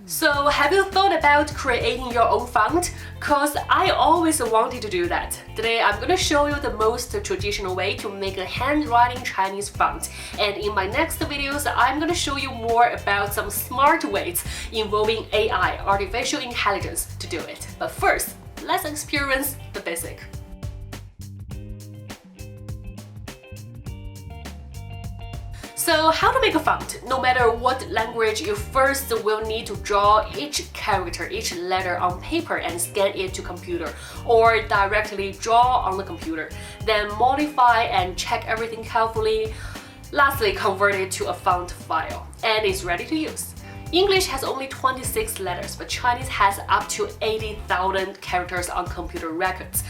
So have you thought about creating your own font? Cause I always wanted to do that. Today I'm gonna show you the most traditional way to make a handwriting Chinese font. And in my next videos, I'm gonna show you more about some smart ways involving AI, artificial intelligence, to do it. But first, let's experience the basic. So how to make a font? No matter what language, you first will need to draw each character, each letter on paper and scan it to computer, or directly draw on the computer. Then modify and check everything carefully. Lastly, convert it to a font file, and it's ready to use. English has only 26 letters, but Chinese has up to 80,000 characters on computer records.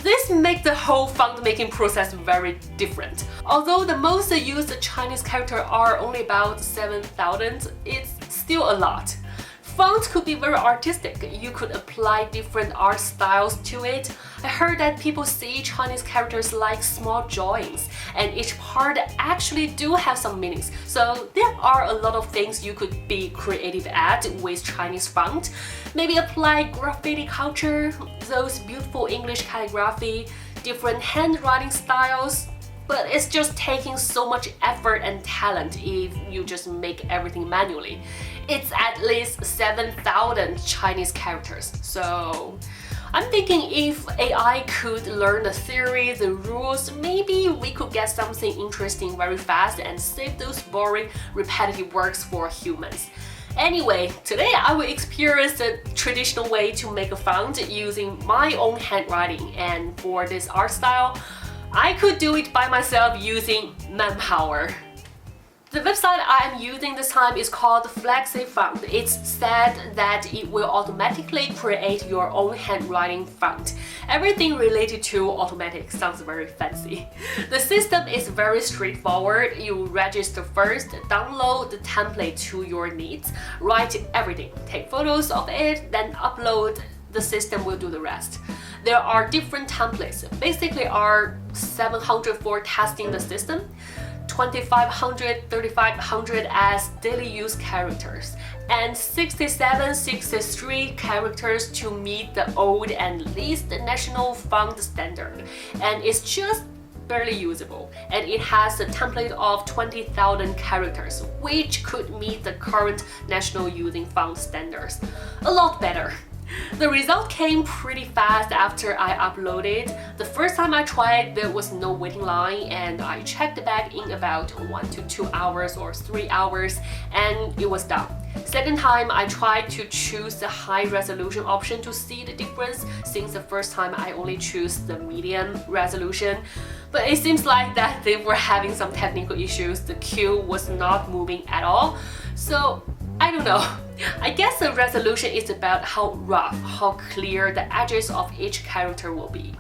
This makes the whole font making process very different. Although the most used Chinese characters are only about 7,000, it's still a lot. Fonts could be very artistic. You could apply different art styles to it. I heard that people see Chinese characters like small drawings, and each part actually do have some meanings. So there are a lot of things you could be creative at with Chinese font. Maybe apply graffiti culture, those beautiful English calligraphy, different handwriting styles. But it's just taking so much effort and talent if you just make everything manually. It's at least 7,000 Chinese characters. So I'm thinking if AI could learn the theory, the rules, maybe we could get something interesting very fast and save those boring, repetitive works for humans. Anyway, today I will experience the traditional way to make a font using my own handwriting, and for this art style, I could do it by myself using manpower. The website I am using this time is called FlexiFont. It's said that it will automatically create your own handwriting font. Everything related to automatic sounds very fancy. The system is very straightforward. You register first, download the template to your needs, write everything, take photos of it, then upload. The system will do the rest. There are different templates. Basically are 700 for testing the system, 2,500, 3,500 as daily use characters, and 67, 63 characters to meet the old and least national font standard. And it's just barely usable, and it has a template of 20,000 characters, which could meet the current national using font standards. A lot better. The result came pretty fast after I uploaded. The first time I tried, there was no waiting line, and I checked back in about 1 to 2 hours or 3 hours, and it was done. Second time, I tried to choose the high resolution option to see the difference, since the first time I only chose the medium resolution. But it seems like that they were having some technical issues. The queue was not moving at all. So I don't know. I guess the resolution is about how rough, how clear the edges of each character will be.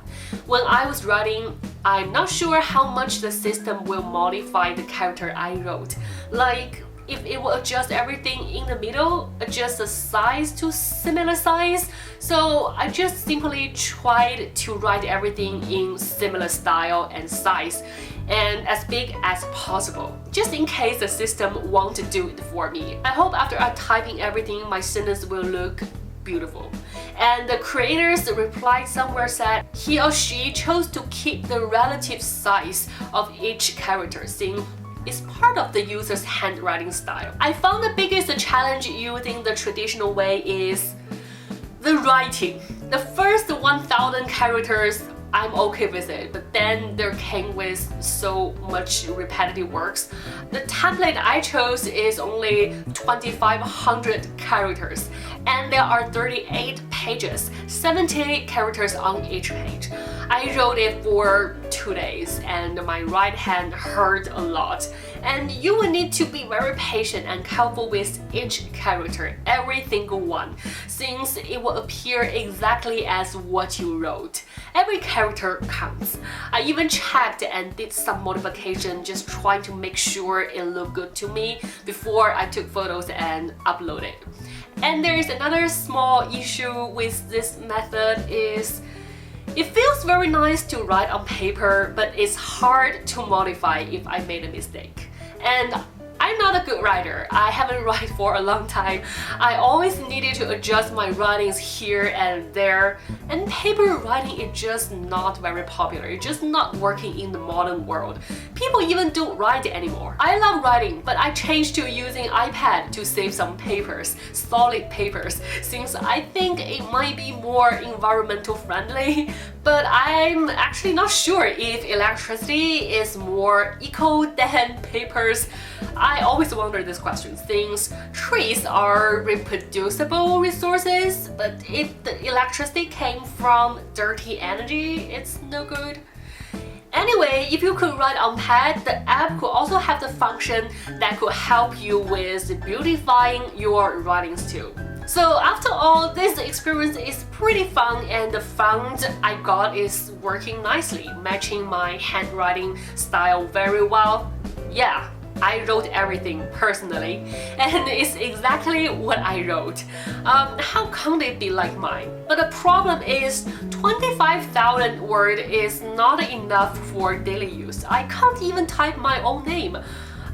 When I was writing, I'm not sure how much the system will modify the character I wrote. Like, if it will adjust everything in the middle, adjust the size to similar size. So I just simply tried to write everything in similar style and size, and as big as possible, just in case the system won't do it for me. I hope after I typing everything, my sentence will look beautiful. And the creators replied somewhere said he or she chose to keep the relative size of each character, since it's part of the user's handwriting style. I found the biggest challenge using the traditional way is the writing. The first 1,000 characters, I'm okay with it, but then there came with so much repetitive works. The template I chose is only 2,500 characters, and there are 38 pages, 70 characters on each page. I wrote it for 2 days, and my right hand hurt a lot. And you will need to be very patient and careful with each character, every single one, since it will appear exactly as what you wrote. Every character counts. I even checked and did some modification, just trying to make sure it looked good to me before I took photos and uploaded. And there is another small issue with this method is it feels very nice to write on paper, but it's hard to modify if I made a mistake. And I'm not a good writer. I haven't written for a long time. I always needed to adjust my writings here and there, and paper writing is just not very popular. It's just not working in the modern world. People even don't write anymore. I love writing, but I changed to using iPad to save some papers, solid papers, since I think it might be more environmental friendly. But I'm actually not sure if electricity is more eco than papers. I always wonder this question, since trees are reproducible resources, but if the electricity came from dirty energy, it's no good. Anyway, if you could write on pad, the app could also have the function that could help you with beautifying your writings too. So after all, this experience is pretty fun, and the font I got is working nicely, matching my handwriting style very well. Yeah, I wrote everything personally, and it's exactly what I wrote. How can it be like mine? But the problem is 25,000 words is not enough for daily use. I can't even type my own name.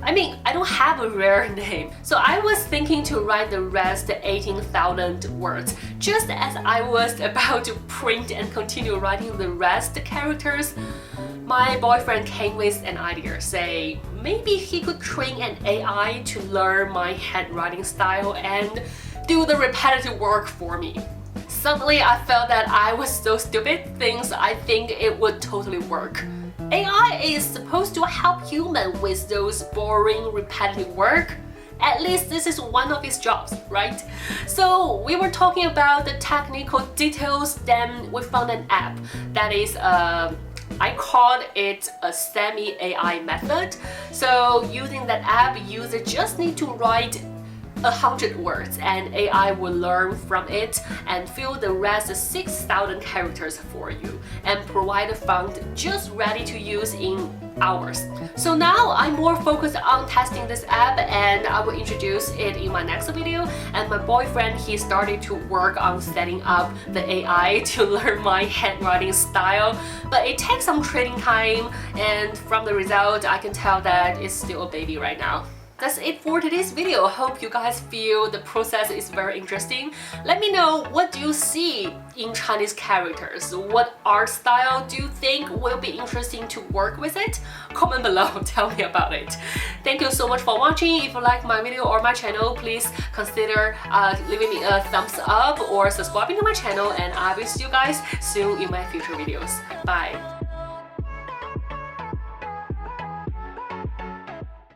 I mean, I don't have a rare name. So I was thinking to write the rest 18,000 words. Just as I was about to print and continue writing the rest characters, my boyfriend came with an idea, say maybe he could train an AI to learn my handwriting style and do the repetitive work for me. Suddenly I felt that I was so stupid, since I think it would totally work. AI is supposed to help humans with those boring, repetitive work. At least this is one of its jobs, right? So we were talking about the technical details, then we found an app that is I called it a semi-AI method. So using that app, users just need to write 100 words and AI will learn from it and fill the rest 6,000 characters for you and provide a font just ready to use in hours. So now I'm more focused on testing this app, and I will introduce it in my next video. And my boyfriend, he started to work on setting up the AI to learn my handwriting style, but it takes some training time, and from the result I can tell that it's still a baby right now. That's it for today's video. Hope you guys feel the process is very interesting. Let me know, what do you see in Chinese characters? What art style do you think will be interesting to work with it? Comment below, tell me about it. Thank you so much for watching. If you like my video or my channel, please consider leaving me a thumbs up or subscribing to my channel, and I will see you guys soon in my future videos. Bye!